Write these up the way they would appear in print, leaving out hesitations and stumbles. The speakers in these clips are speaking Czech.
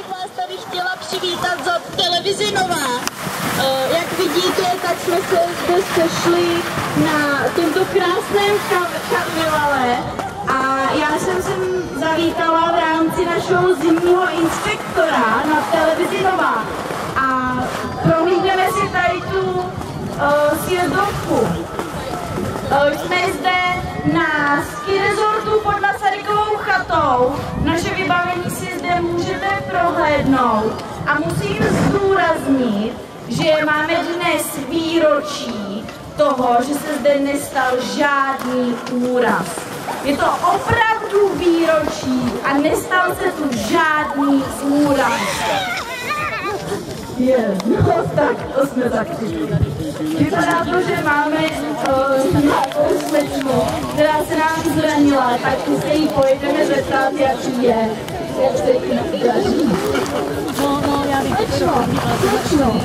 bych vás tady chtěla přivítat za televizi Nova. Jak vidíte, tak jsme se zde sešli na tomto krásném karnevale a já jsem sem zavítala v rámci našeho zimního inspektora na televizi Nova a prohlídneme si tady tu sjezdovku. Jsme zde na ski resortu pod Masarykovou chatou. Naše vybavení si zde můžete prohlédnout. A musím zdůraznit, že máme dnes výročí toho, že se zde nestal žádný úraz. Je to opravdu výročí a nestal se tu žádný úraz. No tak, to jsme zakřili. Vypadá to, že máme nějakou slečnu, která se nám zranila, tak se jí pojedeme zeptat, jak je. Jak se jí daří. No, já bych to slečno.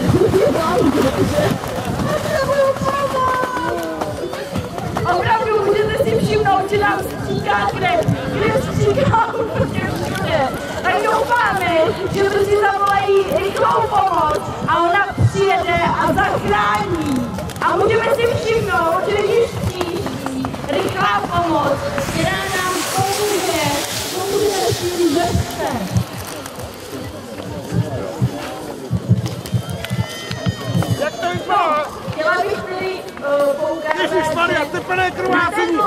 Opravdu můžete si všimnout, že nám stříká krev. Krev stříká úplně všude. Tak doufáme, že brzy zavolají rychlou pomoc a ona přijede a zachrání. A můžeme si všimnout, že když přijíždí rychlá pomoc, která nám pomůže našim zestem. Jak to vypadá? Chtěla bych tedy poukázat, Ježišmarja, tepené krvácení!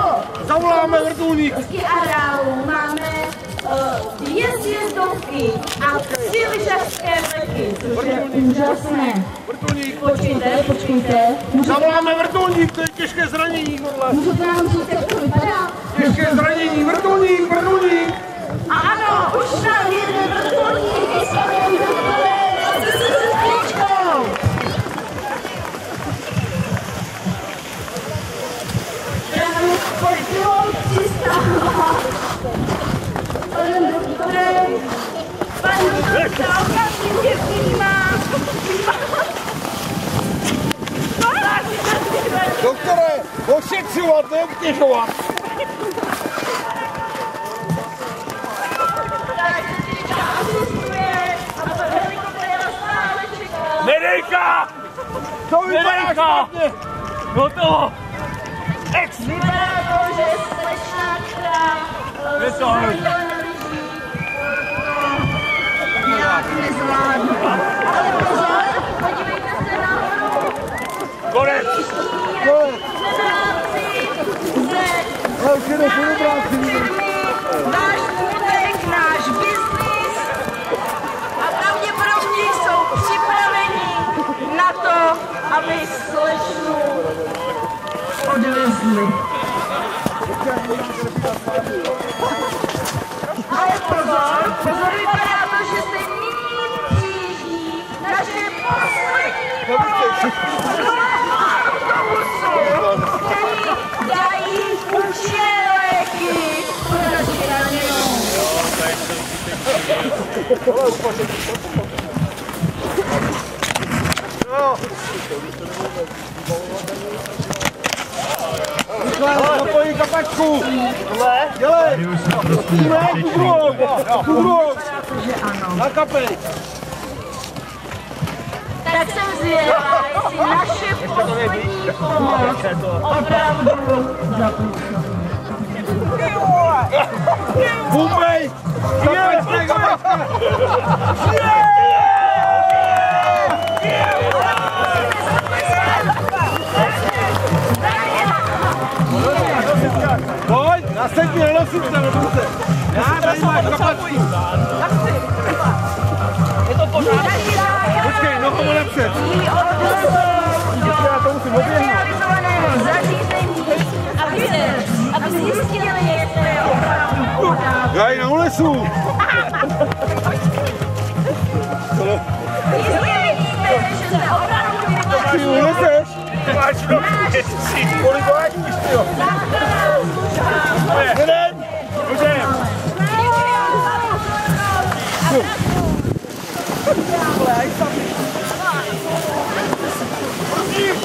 Zavoláme vrtulník! V areálu máme 2 sjezdovky a 3 lyžařské vleky, což je úžasné. Vrtulník! Počkejte. Zavoláme vrtulník, to je těžké zranění, tohle. Můžete nám říct, jak to vypadá? Těžké zranění, vrtulník! A ano, už nám jede vrtulník s panem doktorem a se sestričkou. Právě pilot přistává. Panem doktorem, pan doktor okamžitě přijímá. Doktore, ošetřovat, neobtěžovat! Nedejka! To vypadá špatně! Gotovo! Vypadá to, že slečna, která nějak nezvládla. Ale pozor, podívejte se nahoru. Konec! Náš smutek, náš biznis a pravděpodobně jsou připraveni na to, aby slečnu odvezli. Ale pozor, vypadá to, že se nyní přijíždí naše poslední autobusu, který dají účinné léky pro naši raněnou. Napojí kapačku! Dělej! Tu druhou! Na kapej! Tak jsem zvědavá, jestli naše poslední pomoc opravdu zapůsobí. Bumbej! Kapačka! Pojď, nasedni, nenosit se, nebuďte. Já tady máš kapačku. Je to pořád. Počkej, nohou nepřed. Já to musím oběhnout. Aby zjistili, jestli je opravdu pořád. Já ji na ulesu. Jestli vidíte, že se opravdu Ty uleseš? Máš nohu, kolik vážíš, tyjo. Jeden, můžem. Prosím.